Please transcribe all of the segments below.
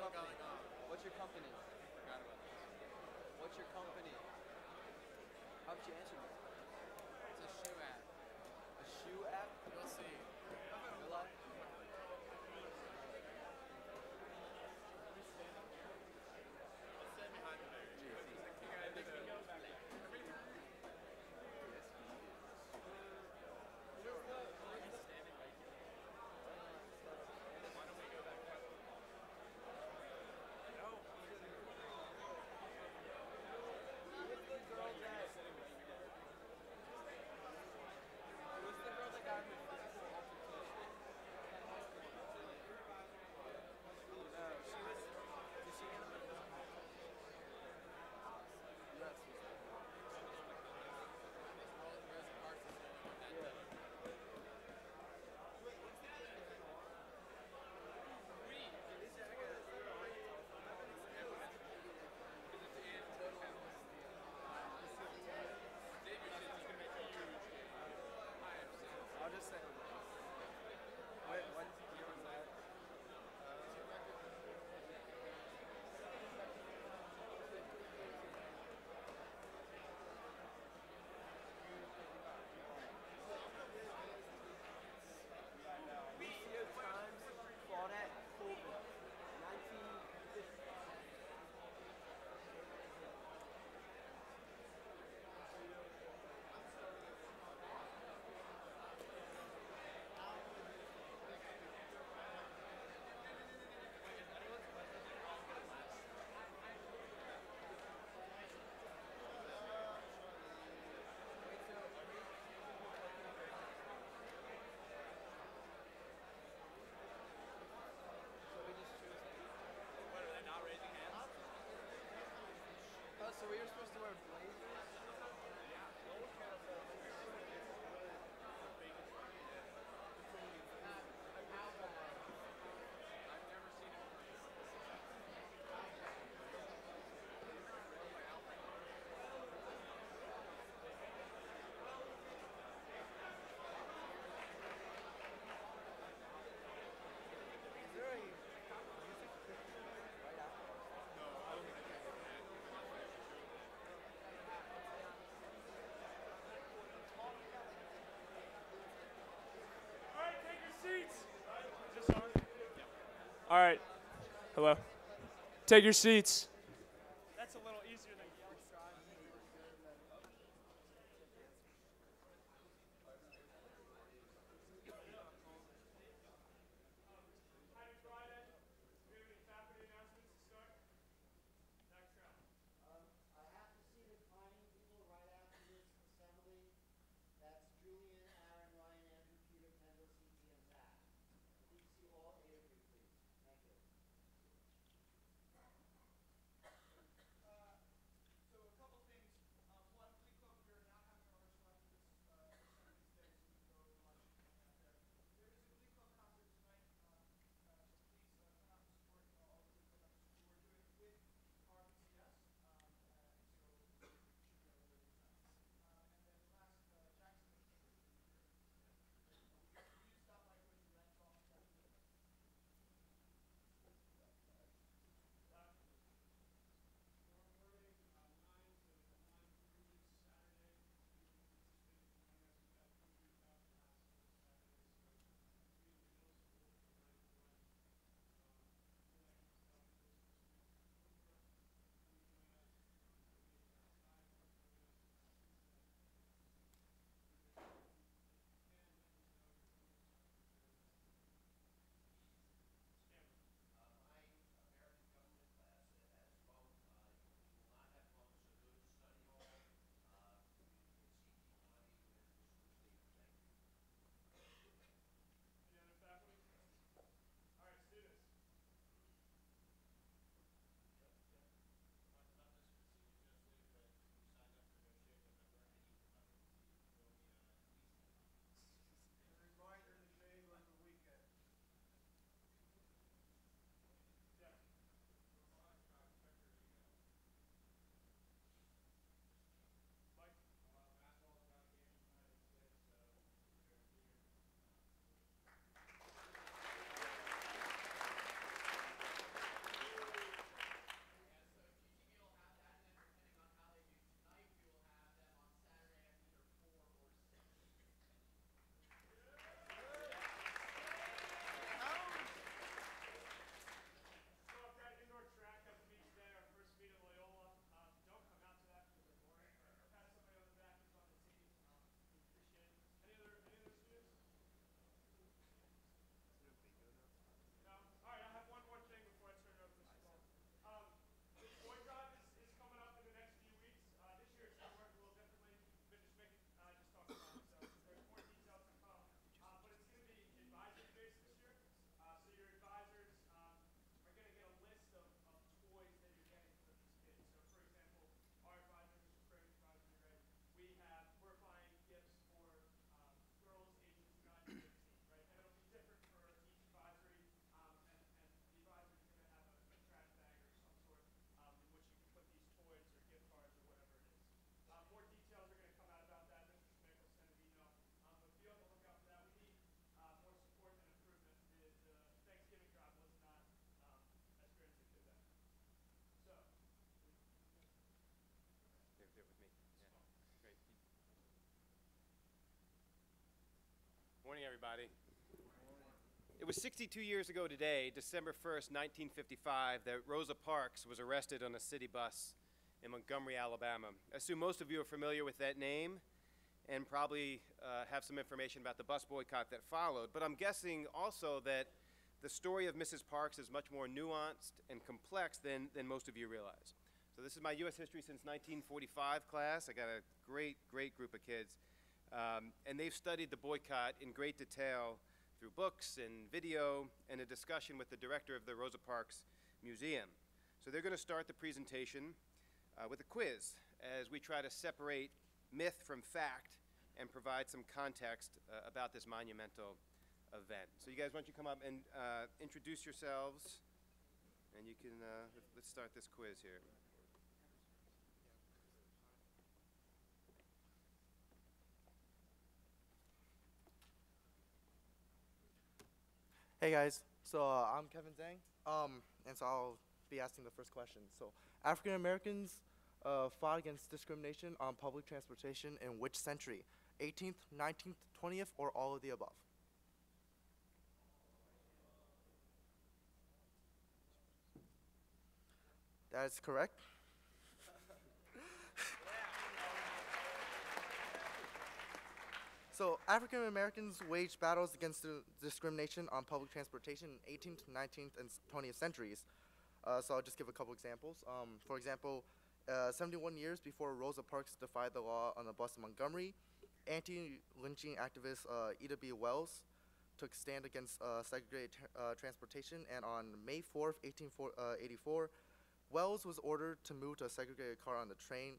company? What's your company? Forgot about this. What's your company? How would you answer me? It's a shoe app. A shoe app? You'll see. Real life? I'll stand behind the barrier. You guys did a... He's standing right here. Why don't we go back up? No. Who's the girl that? Who's the girl that got in the physical altercation? No, she was. Did she get in the physical altercation? Yes. Rosa Parks is the one that Yeah. I'll just say. What year was that? Lucio Times, Claudette Colvin, 1950. So we just choose. What, are they not raising hands? Oh, so we were supposed to wear blazers? I've never seen it. Is there a music right after? No, I don't think I can. All right, take your seats. Is this on? All right. Hello. Take your seats. That's a little easier than yelling. Happy Friday. Do we have any faculty announcements to start? Next round. I have to see the declining people right after this assembly. That's Julian, Aaron, Ryan, Andrew, Peter, Kendall, CT, and Zach. I need to see all 8 of you, please. Thank you. Morning, everybody. It was 62 years ago today, December 1st, 1955, that Rosa Parks was arrested on a city bus in Montgomery, Alabama. I assume most of you are familiar with that name and probably have some information about the bus boycott that followed, but I'm guessing also that the story of Mrs. Parks is much more nuanced and complex than most of you realize. So this is my U.S. History since 1945 class. I got a great group of kids. And they've studied the boycott in great detail through books and video and a discussion with the director of the Rosa Parks Museum. So they're going to start the presentation with a quiz as we try to separate myth from fact and provide some context about this monumental event. So you guys, why don't you come up and introduce yourselves, and you can, let's start this quiz here. Hey guys, so I'm Kevin Zhang, and so I'll be asking the first question. So African Americans fought against discrimination on public transportation in which century? 18th, 19th, 20th, or all of the above? That is correct. So African Americans waged battles against discrimination on public transportation in 18th, 19th, and 20th centuries. So I'll just give a couple examples. For example, 71 years before Rosa Parks defied the law on a bus in Montgomery, anti-lynching activist Ida B. Wells took stand against segregated transportation, and on May 4th, 1884, Wells was ordered to move to a segregated car on the train.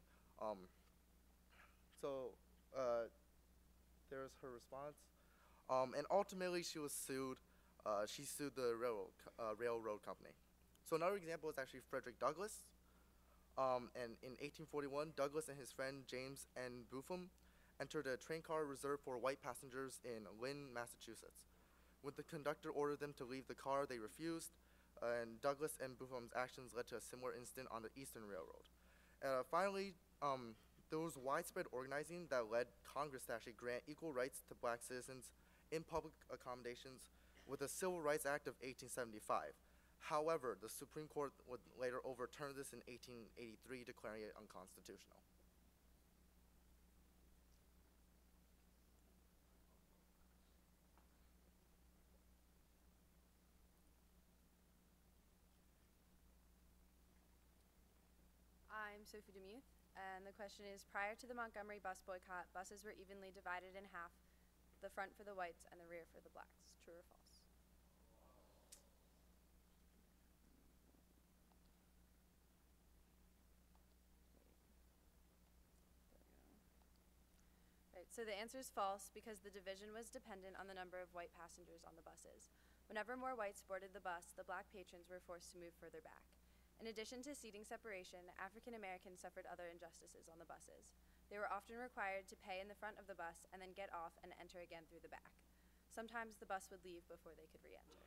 There's her response. And ultimately, she was sued. She sued the railroad company. So another example is actually Frederick Douglass. And in 1841, Douglass and his friend James N. Buffum entered a train car reserved for white passengers in Lynn, Massachusetts. When the conductor ordered them to leave the car, they refused, and Douglass and Buffum's actions led to a similar incident on the Eastern Railroad. Finally, there was widespread organizing that led Congress to actually grant equal rights to black citizens in public accommodations with the Civil Rights Act of 1875. However, the Supreme Court would later overturn this in 1883, declaring it unconstitutional. I'm Sophie Demuth, and the question is, prior to the Montgomery bus boycott, buses were evenly divided in half, the front for the whites and the rear for the blacks. True or false? Right, so the answer is false because the division was dependent on the number of white passengers on the buses. Whenever more whites boarded the bus, the black patrons were forced to move further back. In addition to seating separation, African Americans suffered other injustices on the buses. They were often required to pay in the front of the bus and then get off and enter again through the back. Sometimes the bus would leave before they could re-enter.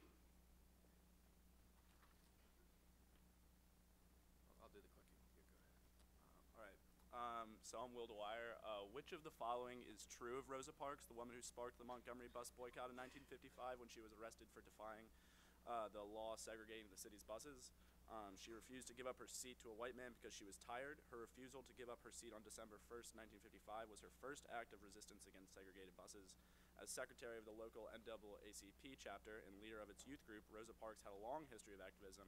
I'll do the quickie. You go ahead. All right. So I'm Will Dwyer. Which of the following is true of Rosa Parks, the woman who sparked the Montgomery bus boycott in 1955 when she was arrested for defying the law segregating the city's buses? She refused to give up her seat to a white man because she was tired. Her refusal to give up her seat on December 1st, 1955 was her first act of resistance against segregated buses. As secretary of the local NAACP chapter and leader of its youth group, Rosa Parks had a long history of activism,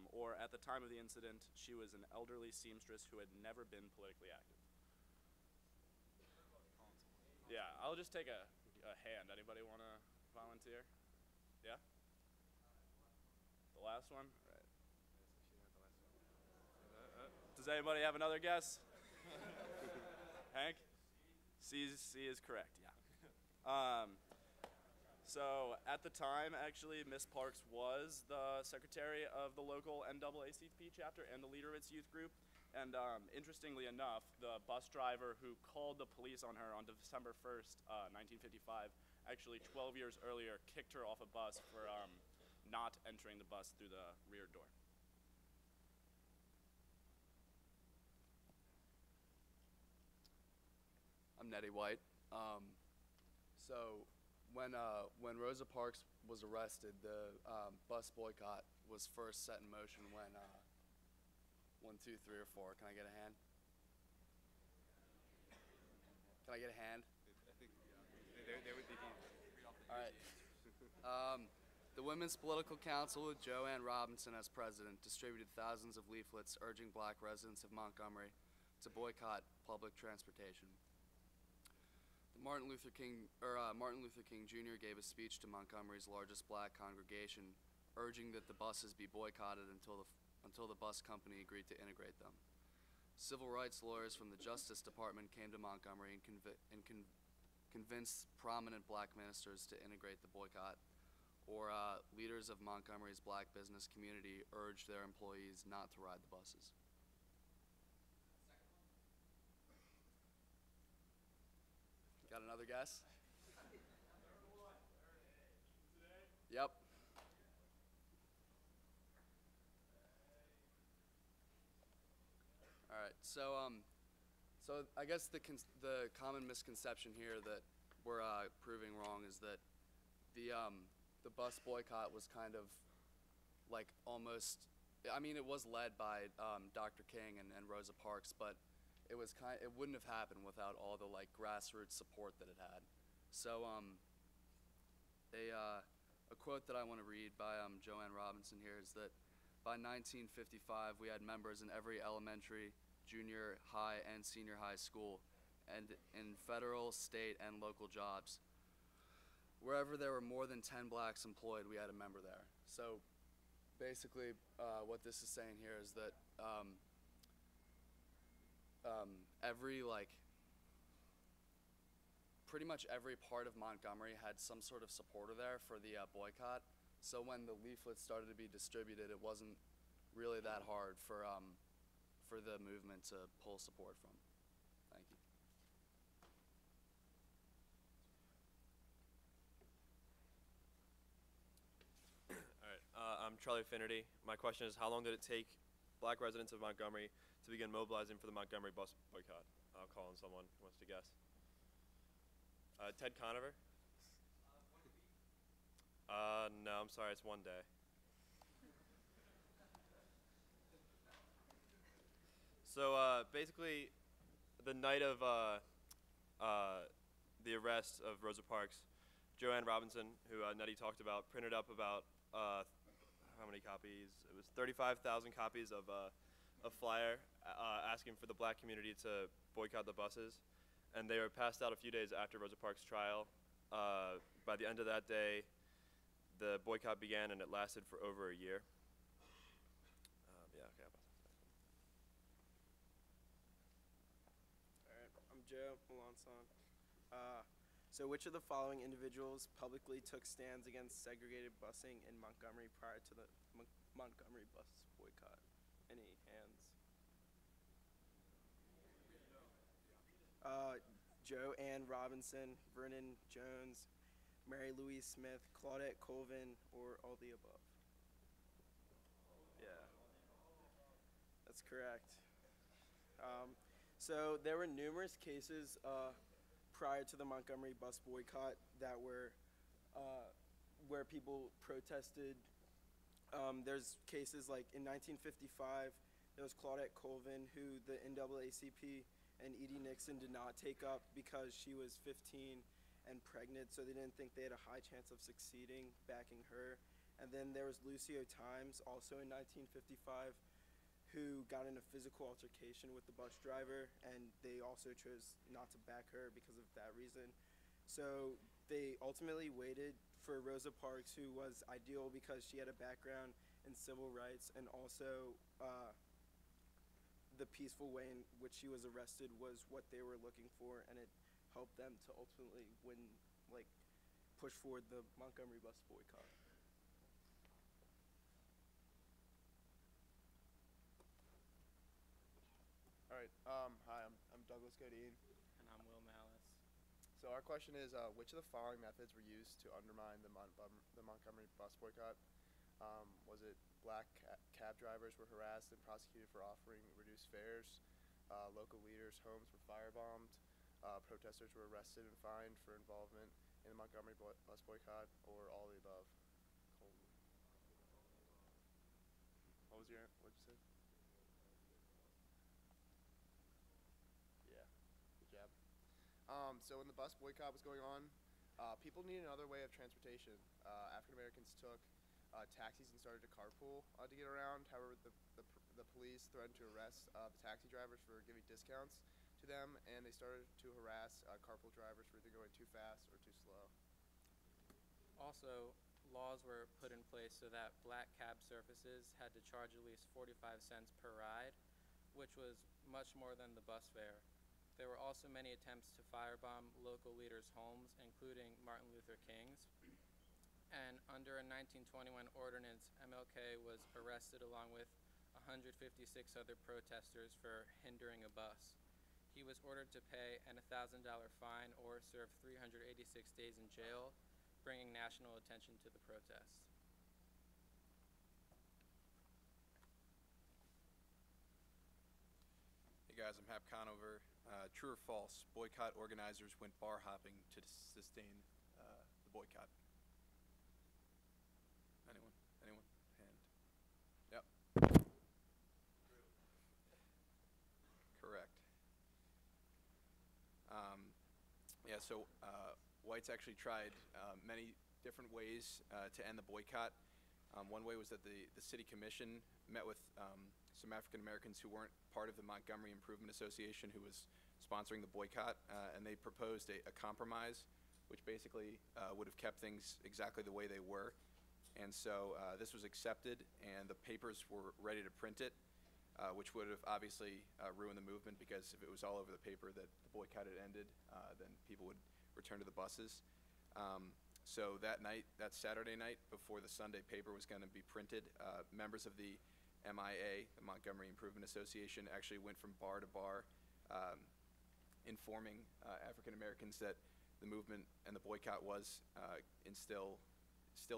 or at the time of the incident, she was an elderly seamstress who had never been politically active. Yeah, I'll just take a hand. Anybody want to volunteer? Yeah? The last one? All right. Does anybody have another guess? Hank? C is correct, yeah. So at the time, actually, Miss Parks was the secretary of the local NAACP chapter and the leader of its youth group. And interestingly enough, the bus driver who called the police on her on December 1st, 1955, actually 12 years earlier kicked her off a bus for not entering the bus through the rear door. I'm Nettie White. So when Rosa Parks was arrested, the bus boycott was first set in motion when 1, 2, 3, or 4. Can I get a hand? Can I get a hand? All right. The Women's Political Council, with Joanne Robinson as president, distributed thousands of leaflets urging black residents of Montgomery to boycott public transportation. Martin Luther King Jr. gave a speech to Montgomery's largest black congregation, urging that the buses be boycotted until the bus company agreed to integrate them. Civil rights lawyers from the Justice Department came to Montgomery and convinced prominent black ministers to integrate the boycott, or leaders of Montgomery's black business community urged their employees not to ride the buses. Got another guess? Yep. All right. So I guess the common misconception here that we're proving wrong is that the bus boycott was kind of like almost. I mean, it was led by Dr. King and Rosa Parks, but it wouldn't have happened without all the like grassroots support that it had. So a quote that I want to read by Joanne Robinson here is that by 1955 we had members in every elementary, junior high, and senior high school, and in federal, state, and local jobs. Wherever there were more than 10 blacks employed, we had a member there. So basically what this is saying here is that pretty much every part of Montgomery had some sort of supporter there for the boycott. So when the leaflets started to be distributed, it wasn't really that hard for the movement to pull support from. Thank you. All right, I'm Charlie Finnerty. My question is, how long did it take black residents of Montgomery to begin mobilizing for the Montgomery bus boycott? I'll call on someone who wants to guess. Ted Conover? No, I'm sorry, it's 1 day. So basically, the night of the arrest of Rosa Parks, Joanne Robinson, who Nettie talked about, printed up about how many copies? It was 35,000 copies of a flyer asking for the black community to boycott the buses. And they were passed out a few days after Rosa Parks' trial. By the end of that day, the boycott began, and it lasted for over a year. Yeah, okay. All right, I'm Joe Melanson. So which of the following individuals publicly took stands against segregated busing in Montgomery prior to the Montgomery bus boycott? Any hands? Joanne Robinson, Vernon Jones, Mary Louise Smith, Claudette Colvin, or all the above? Yeah, that's correct. So there were numerous cases prior to the Montgomery bus boycott that were where people protested. There's cases like in 1955, there was Claudette Colvin, who the NAACP and Edie Nixon did not take up because she was 15 and pregnant, so they didn't think they had a high chance of succeeding backing her. And then there was Lucio Times, also in 1955, who got in a physical altercation with the bus driver, and they also chose not to back her because of that reason. So they ultimately waited for Rosa Parks, who was ideal because she had a background in civil rights, and also the peaceful way in which she was arrested was what they were looking for, and it helped them to ultimately win, like, push forward the Montgomery bus boycott. All right. Hi, I'm Douglas Godin. And I'm Will Malice. So our question is, which of the following methods were used to undermine the Montgomery bus boycott? Was it black cab drivers were harassed and prosecuted for offering reduced fares? Local leaders' homes were firebombed. Protesters were arrested and fined for involvement in the Montgomery bus boycott, or all of the above? Colton. What'd you say? Yeah, good job. So when the bus boycott was going on, people needed another way of transportation. African Americans took taxis and started to carpool to get around. However, the police threatened to arrest the taxi drivers for giving discounts to them, and they started to harass carpool drivers for either going too fast or too slow. Also, laws were put in place so that black cab services had to charge at least 45 cents per ride, which was much more than the bus fare. There were also many attempts to firebomb local leaders' homes, including Martin Luther King's. And under a 1921 ordinance, MLK was arrested along with 156 other protesters for hindering a bus. He was ordered to pay an $1,000 fine or serve 386 days in jail, bringing national attention to the protests. Hey guys, I'm Hap Conover. True or false, boycott organizers went bar hopping to sustain the boycott? Anyone? Anyone? Hand. Yep. Correct. Yeah, so whites actually tried many different ways to end the boycott. One way was that the city commission met with some African Americans who weren't part of the Montgomery Improvement Association, who was sponsoring the boycott, and they proposed a compromise, which basically would have kept things exactly the way they were. And so this was accepted, and the papers were ready to print it, which would have obviously ruined the movement, because if it was all over the paper that the boycott had ended, then people would return to the buses. So that night, that Saturday night, before the Sunday paper was going to be printed, members of the MIA, the Montgomery Improvement Association, actually went from bar to bar, informing African Americans that the movement and the boycott was still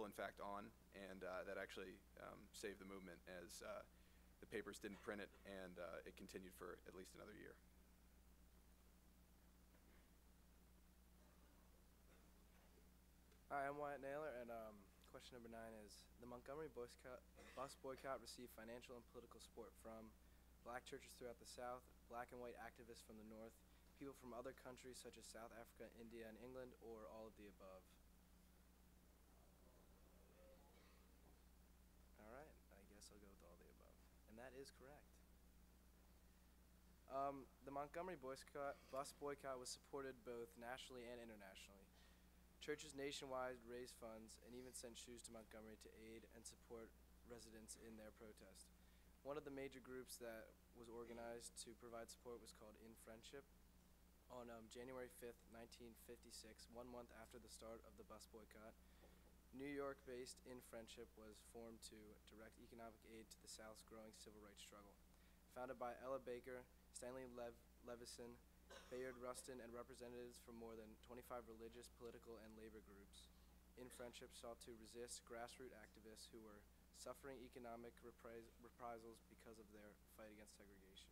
in fact on, and that actually saved the movement, as the papers didn't print it, and it continued for at least another year. Hi, I'm Wyatt Naylor, and question number 9 is, the Montgomery bus boycott received financial and political support from black churches throughout the South, black and white activists from the North, people from other countries such as South Africa, India, and England, or all of the above. All right, I guess I'll go with all the above. And that is correct. The Montgomery bus boycott was supported both nationally and internationally. Churches nationwide raised funds and even sent shoes to Montgomery to aid and support residents in their protest. One of the major groups that was organized to provide support was called In Friendship. On January 5th, 1956, 1 month after the start of the bus boycott, New York-based In Friendship was formed to direct economic aid to the South's growing civil rights struggle. Founded by Ella Baker, Stanley Levison, Bayard Rustin, and representatives from more than 25 religious, political, and labor groups, In Friendship sought to resist grassroots activists who were suffering economic reprisals because of their fight against segregation.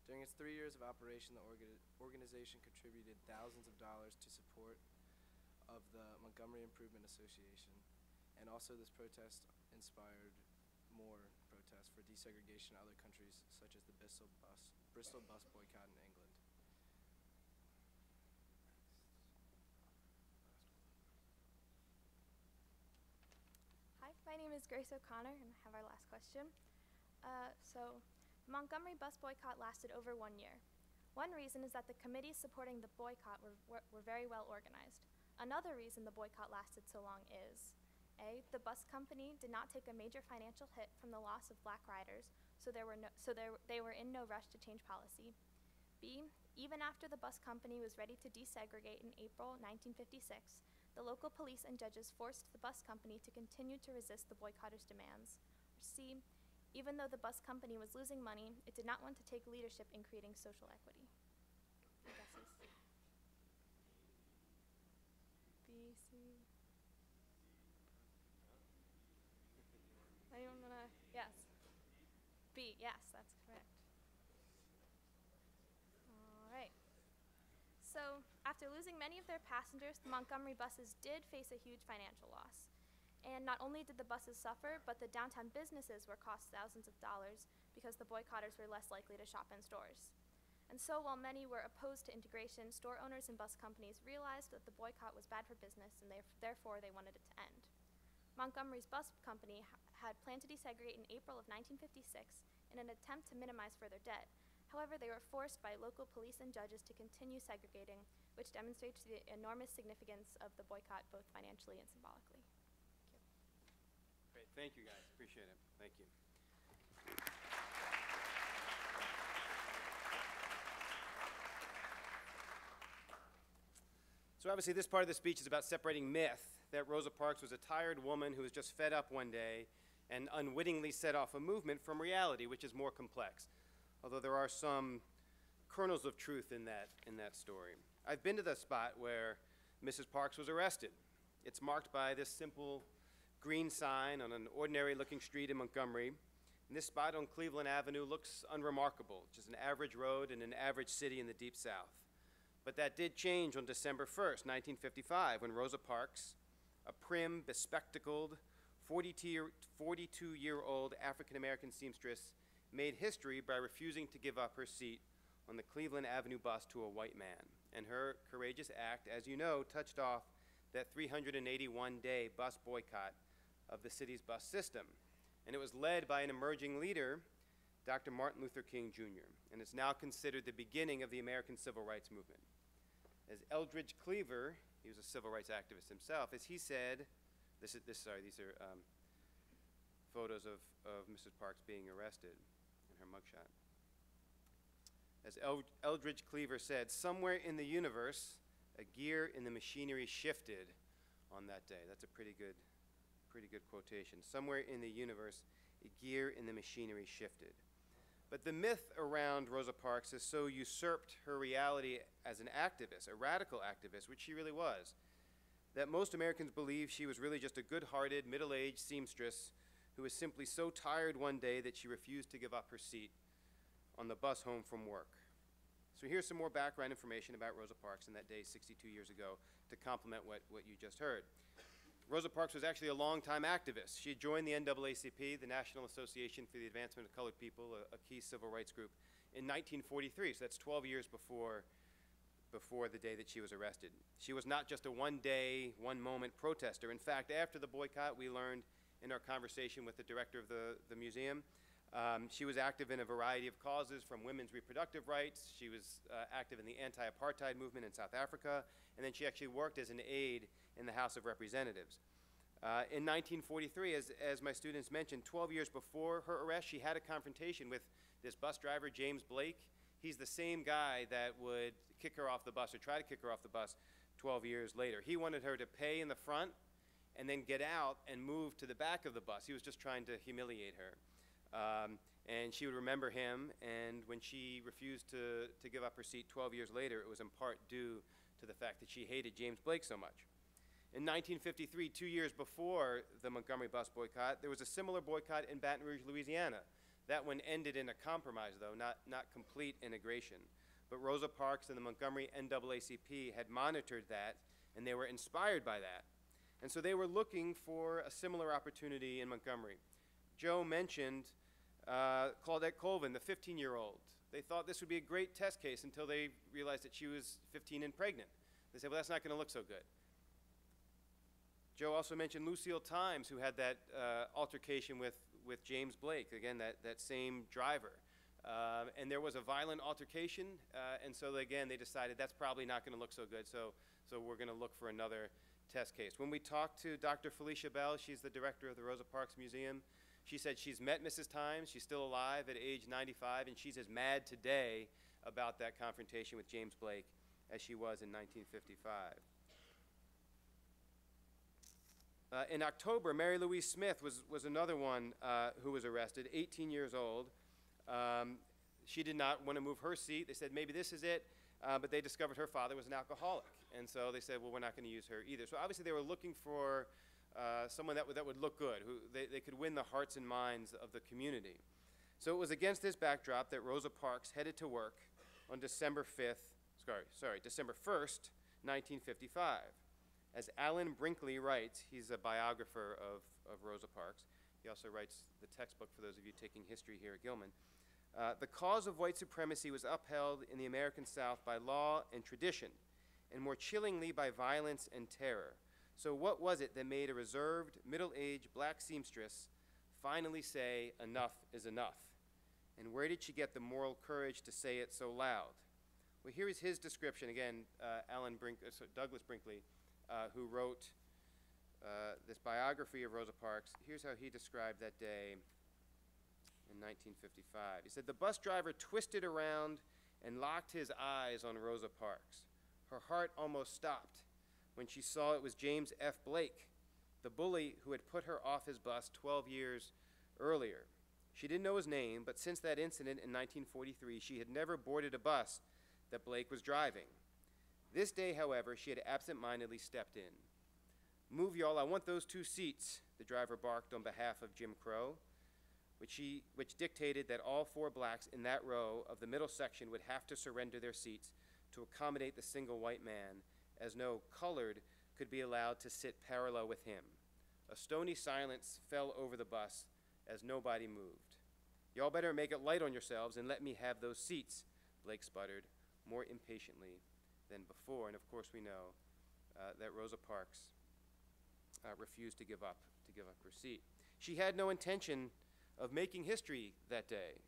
During its 3 years of operation, the organization contributed thousands of dollars to support of the Montgomery Improvement Association, and also this protest inspired more protests for desegregation in other countries, such as the Bristol bus boycott in England. Hi, my name is Grace O'Connor, and I have our last question. The Montgomery bus boycott lasted over 1 year. One reason is that the committees supporting the boycott were very well organized. Another reason the boycott lasted so long is, A, the bus company did not take a major financial hit from the loss of black riders, so they were in no rush to change policy. B, even after the bus company was ready to desegregate in April 1956, the local police and judges forced the bus company to continue to resist the boycotters' demands. Or C, even though the bus company was losing money, it did not want to take leadership in creating social equity. Guesses? B, C. Anyone wanna? Yes. B, yes, that's correct. All right. So after after losing many of their passengers, the Montgomery buses did face a huge financial loss. And not only did the buses suffer, but the downtown businesses were cost thousands of dollars because the boycotters were less likely to shop in stores. And so while many were opposed to integration, store owners and bus companies realized that the boycott was bad for business and therefore they wanted it to end. Montgomery's bus company had planned to desegregate in April of 1956 in an attempt to minimize further debt. However, they were forced by local police and judges to continue segregating, which demonstrates the enormous significance of the boycott both financially and symbolically. Great, thank you guys, appreciate it, thank you. So obviously this part of the speech is about separating myth, that Rosa Parks was a tired woman who was just fed up one day and unwittingly set off a movement, from reality, which is more complex, although there are some kernels of truth in that story. I've been to the spot where Mrs. Parks was arrested. It's marked by this simple green sign on an ordinary-looking street in Montgomery. And this spot on Cleveland Avenue looks unremarkable, just an average road in an average city in the Deep South. But that did change on December 1st, 1955, when Rosa Parks, a prim, bespectacled, 42-year-old African-American seamstress, made history by refusing to give up her seat on the Cleveland Avenue bus to a white man. And her courageous act, as you know, touched off that 381-day bus boycott of the city's bus system. And it was led by an emerging leader, Dr. Martin Luther King Jr., and it's now considered the beginning of the American Civil Rights Movement. As Eldridge Cleaver, he was a civil rights activist himself, as he said, these are photos of Mrs. Parks being arrested in her mugshot. As Eldridge Cleaver said, somewhere in the universe, a gear in the machinery shifted on that day. That's a pretty good quotation. Somewhere in the universe, a gear in the machinery shifted. But the myth around Rosa Parks has so usurped her reality as an activist, a radical activist, which she really was, that most Americans believe she was really just a good-hearted, middle-aged seamstress who was simply so tired one day that she refused to give up her seat on the bus home from work. So here's some more background information about Rosa Parks in that day 62 years ago to complement what you just heard. Rosa Parks was actually a longtime activist. She had joined the NAACP, the National Association for the Advancement of Colored People, a key civil rights group, in 1943, so that's 12 years before the day that she was arrested. She was not just a one-day, one-moment protester. In fact, after the boycott, we learned in our conversation with the director of the museum, she was active in a variety of causes, from women's reproductive rights. She was active in the anti-apartheid movement in South Africa, and then she actually worked as an aide in the House of Representatives. In 1943, as my students mentioned, 12 years before her arrest, she had a confrontation with this bus driver, James Blake. He's the same guy that would kick her off the bus, or try to kick her off the bus 12 years later. He wanted her to pay in the front and then get out and move to the back of the bus. He was just trying to humiliate her. And she would remember him, and when she refused to give up her seat 12 years later, it was in part due to the fact that she hated James Blake so much. In 1953, 2 years before the Montgomery bus boycott, there was a similar boycott in Baton Rouge, Louisiana. That one ended in a compromise, though, not complete integration. But Rosa Parks and the Montgomery NAACP had monitored that, and they were inspired by that. And so they were looking for a similar opportunity in Montgomery. Joe mentioned Claudette Colvin, the 15-year-old. They thought this would be a great test case until they realized that she was 15 and pregnant. They said, well, that's not going to look so good. Joe also mentioned Lucille Times, who had that altercation with James Blake, again, that same driver. And there was a violent altercation, and so again, they decided that's probably not going to look so good, so we're going to look for another test case. When we talked to Dr. Felicia Bell, she's the director of the Rosa Parks Museum, she said she's met Mrs. Times, she's still alive at age 95, and she's as mad today about that confrontation with James Blake as she was in 1955. In October, Mary Louise Smith was another one who was arrested, 18 years old. She did not want to move her seat. They said, maybe this is it, but they discovered her father was an alcoholic. And so they said, well, we're not going to use her either. So obviously they were looking for someone that would look good, who they could win the hearts and minds of the community. So it was against this backdrop that Rosa Parks headed to work on December 1st, 1955. As Alan Brinkley writes, he's a biographer of Rosa Parks. He also writes the textbook for those of you taking history here at Gilman. The cause of white supremacy was upheld in the American South by law and tradition, and more chillingly by violence and terror. So what was it that made a reserved, middle-aged black seamstress finally say, enough is enough? And where did she get the moral courage to say it so loud? Well, here is his description. Again, Douglas Brinkley, who wrote this biography of Rosa Parks. Here's how he described that day in 1955. He said, "The bus driver twisted around and locked his eyes on Rosa Parks. Her heart almost stopped when she saw it was James F. Blake, the bully who had put her off his bus 12 years earlier. She didn't know his name, but since that incident in 1943, she had never boarded a bus that Blake was driving. This day, however, she had absent-mindedly stepped in. 'Move, y'all, I want those 2 seats,' the driver barked on behalf of Jim Crow, which dictated that all 4 blacks in that row of the middle section would have to surrender their seats to accommodate the single white man, as no colored could be allowed to sit parallel with him. A stony silence fell over the bus as nobody moved. 'Y'all better make it light on yourselves and let me have those seats,' Blake sputtered, more impatiently than before." And of course we know that Rosa Parks refused to give up her seat. She had no intention of making history that day.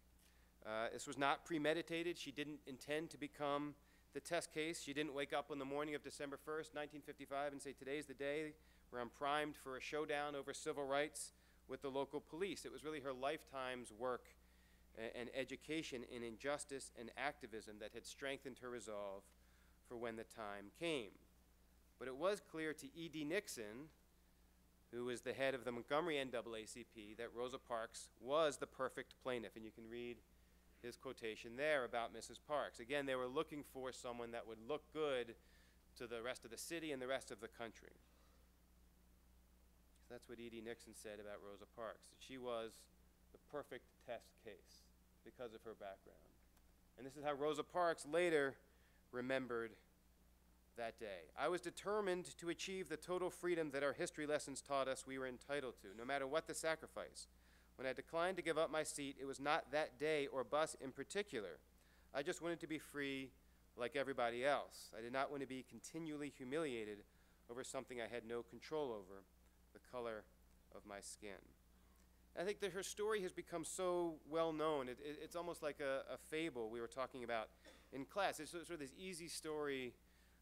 This was not premeditated. She didn't intend to become the test case. She didn't wake up on the morning of December 1st, 1955 and say, "Today's the day where I'm primed for a showdown over civil rights with the local police." It was really her lifetime's work and education in injustice and activism that had strengthened her resolve for when the time came. But it was clear to E.D. Nixon, who was the head of the Montgomery NAACP, that Rosa Parks was the perfect plaintiff. And you can read his quotation there about Mrs. Parks. Again, they were looking for someone that would look good to the rest of the city and the rest of the country. So that's what E.D. Nixon said about Rosa Parks. She was the perfect test case because of her background. And this is how Rosa Parks later remembered that day. "I was determined to achieve the total freedom that our history lessons taught us we were entitled to, no matter what the sacrifice. When I declined to give up my seat, it was not that day or bus in particular. I just wanted to be free like everybody else. I did not want to be continually humiliated over something I had no control over, the color of my skin." I think that her story has become so well known. It's almost like a fable we were talking about in class. It's sort of this easy story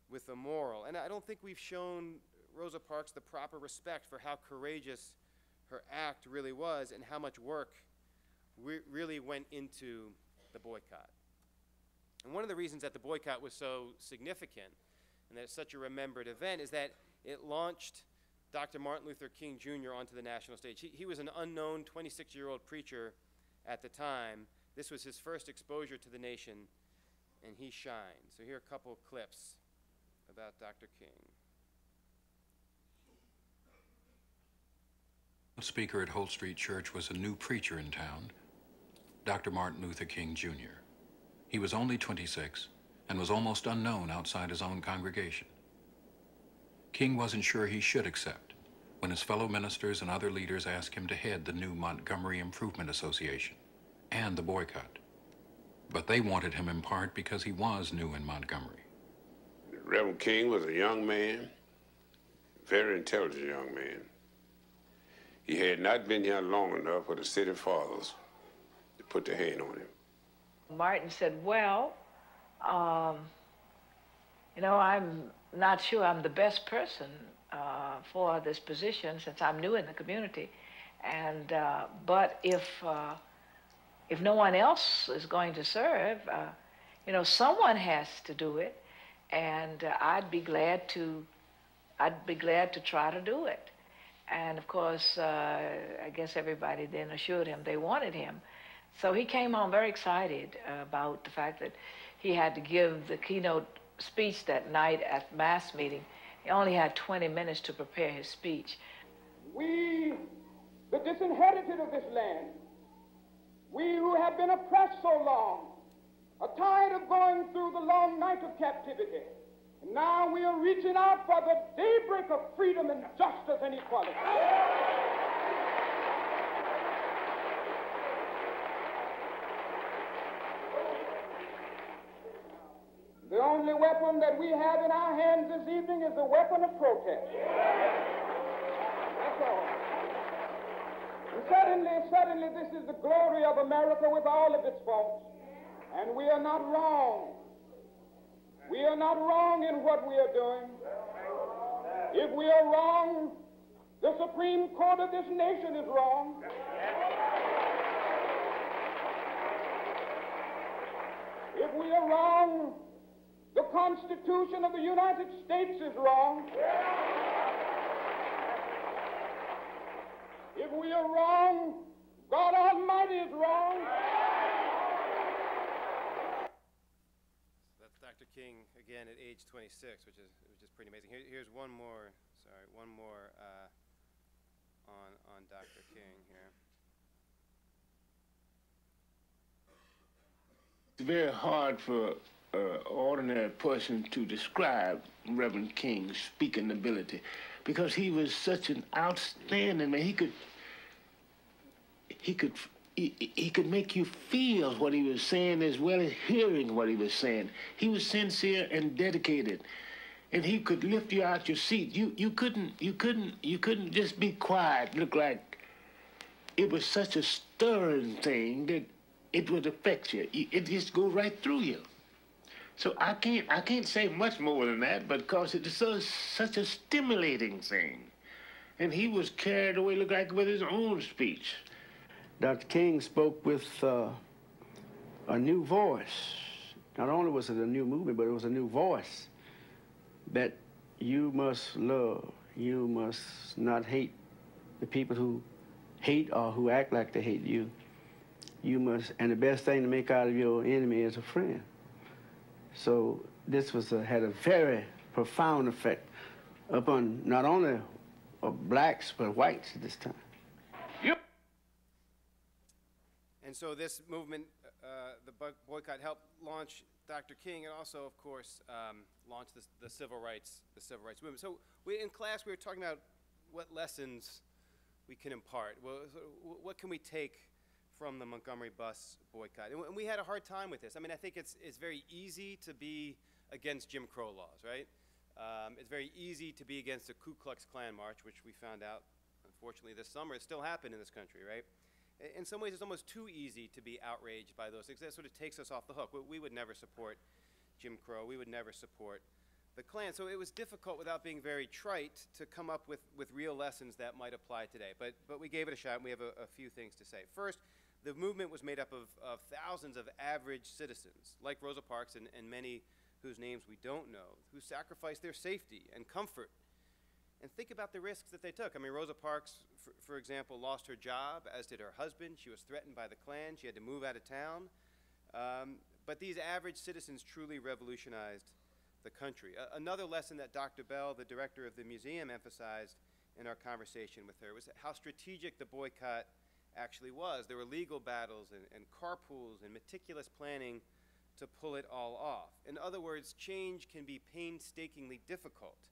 with a moral. And I don't think we've shown Rosa Parks the proper respect for how courageous her act really was and how much work really went into the boycott. And one of the reasons that the boycott was so significant and that it's such a remembered event is that it launched Dr. Martin Luther King Jr. onto the national stage. He was an unknown 26-year-old preacher at the time. This was his first exposure to the nation, and he shined. So here are a couple of clips about Dr. King. Speaker at Holt Street Church was a new preacher in town, Dr. Martin Luther King Jr. He was only 26 and was almost unknown outside his own congregation. King wasn't sure he should accept when his fellow ministers and other leaders asked him to head the new Montgomery Improvement Association and the boycott. But they wanted him in part because he was new in Montgomery. Reverend King was a young man, very intelligent young man. He had not been here long enough for the city fathers to put their hand on him. Martin said, "Well, you know, I'm not sure I'm the best person for this position since I'm new in the community. And but if no one else is going to serve, you know, someone has to do it, and I'd be glad to try to do it." And of course, I guess everybody then assured him they wanted him. So he came home very excited about the fact that he had to give the keynote speech that night at mass meeting. He only had 20 minutes to prepare his speech. "We, the disinherited of this land, we who have been oppressed so long, are tired of going through the long night of captivity Now we are reaching out for the daybreak of freedom and justice and equality. The only weapon that we have in our hands this evening is the weapon of protest. That's all. And suddenly, this is the glory of America with all of its faults. And we are not wrong. We are not wrong in what we are doing. If we are wrong, the Supreme Court of this nation is wrong. If we are wrong, the Constitution of the United States is wrong. If we are wrong, God Almighty is wrong. That's Dr. King again at age 26, which is pretty amazing. Here's one more. Sorry, one more on Dr. King here. It's very hard for an ordinary person to describe Reverend King's speaking ability because he was such an outstanding man. He could make you feel what he was saying as well as hearing what he was saying. He was sincere and dedicated, and he could lift you out your seat. You couldn't just be quiet. Look like it was such a stirring thing that it would affect you. It just go right through you. So I can't say much more than that, but because it is such a stimulating thing. And he was carried away, look like, with his own speech. Dr. King spoke with a new voice. Not only was it a new movement, but it was a new voice that you must love. You must not hate the people who hate or who act like they hate you. You must, and the best thing to make out of your enemy is a friend. So this had a very profound effect upon not only blacks, but whites at this time. And so this movement, the boycott, helped launch Dr. King, and also, of course, launched the civil rights movement. So in class, we were talking about what lessons we can impart. Well, what can we take from the Montgomery bus boycott? And we had a hard time with this. I mean, I think it's very easy to be against Jim Crow laws, right? It's very easy to be against the Ku Klux Klan march, which we found out, unfortunately, this summer. It still happened in this country, right? In some ways, it's almost too easy to be outraged by those things. That sort of takes us off the hook. We would never support Jim Crow. We would never support the Klan. So it was difficult, without being very trite, to come up with real lessons that might apply today. But we gave it a shot, and we have a few things to say. First, the movement was made up of thousands of average citizens, like Rosa Parks and many whose names we don't know, who sacrificed their safety and comfort. And think about the risks that they took. I mean, Rosa Parks, for example, lost her job, as did her husband. She was threatened by the Klan. She had to move out of town. But these average citizens truly revolutionized the country. Another lesson that Dr. Bell, the director of the museum, emphasized in our conversation with her was how strategic the boycott actually was. There were legal battles and carpools and meticulous planning to pull it all off. In other words, change can be painstakingly difficult.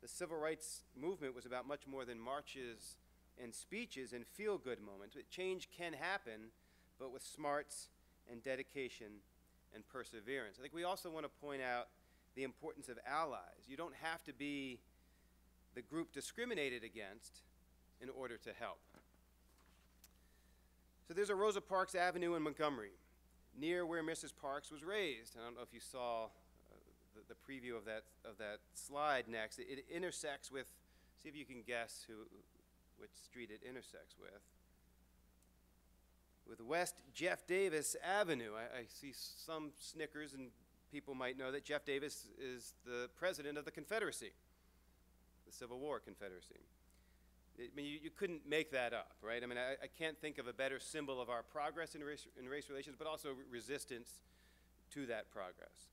The civil rights movement was about much more than marches and speeches and feel-good moments. Change can happen, but with smarts and dedication and perseverance. I think we also want to point out the importance of allies. You don't have to be the group discriminated against in order to help. So there's a Rosa Parks Avenue in Montgomery, near where Mrs. Parks was raised. I don't know if you saw the preview of that slide next. It intersects with, see if you can guess which street it intersects with West Jeff Davis Avenue. I see some snickers, and people might know that Jeff Davis is the president of the Confederacy, the Civil War Confederacy. I mean, you couldn't make that up, right? I mean, I can't think of a better symbol of our progress in race relations, but also resistance to that progress.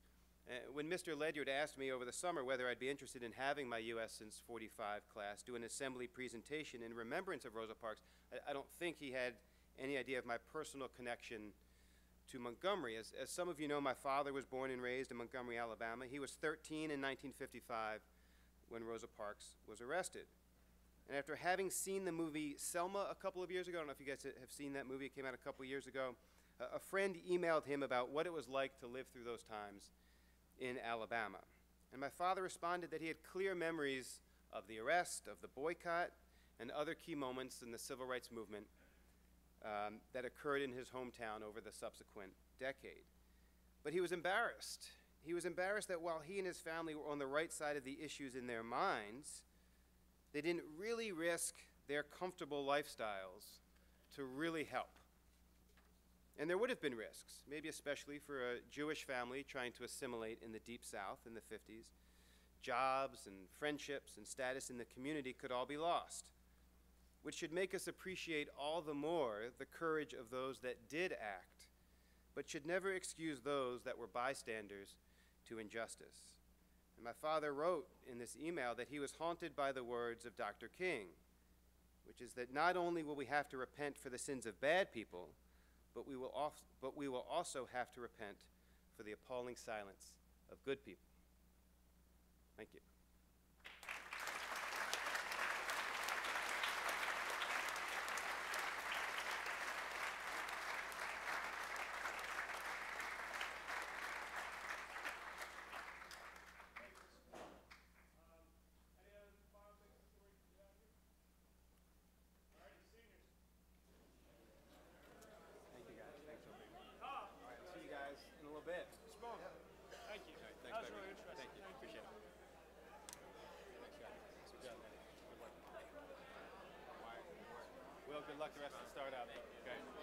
When Mr. Ledyard asked me over the summer whether I'd be interested in having my U.S. since 45 class do an assembly presentation in remembrance of Rosa Parks, I don't think he had any idea of my personal connection to Montgomery. As some of you know, my father was born and raised in Montgomery, Alabama. He was 13 in 1955 when Rosa Parks was arrested. And after having seen the movie Selma a couple of years ago, I don't know if you guys have seen that movie, it came out a couple of years ago, a friend emailed him about what it was like to live through those times in Alabama. And my father responded that he had clear memories of the arrest, of the boycott, and other key moments in the civil rights movement that occurred in his hometown over the subsequent decade. But he was embarrassed. He was embarrassed that while he and his family were on the right side of the issues in their minds, they didn't really risk their comfortable lifestyles to really help. And there would have been risks, maybe especially for a Jewish family trying to assimilate in the Deep South in the 50s. Jobs and friendships and status in the community could all be lost, which should make us appreciate all the more the courage of those that did act, but should never excuse those that were bystanders to injustice. And my father wrote in this email that he was haunted by the words of Dr. King, which is that not only will we have to repent for the sins of bad people, but we will also have to repent for the appalling silence of good people. Thank you. Good luck the rest of the startup. Okay.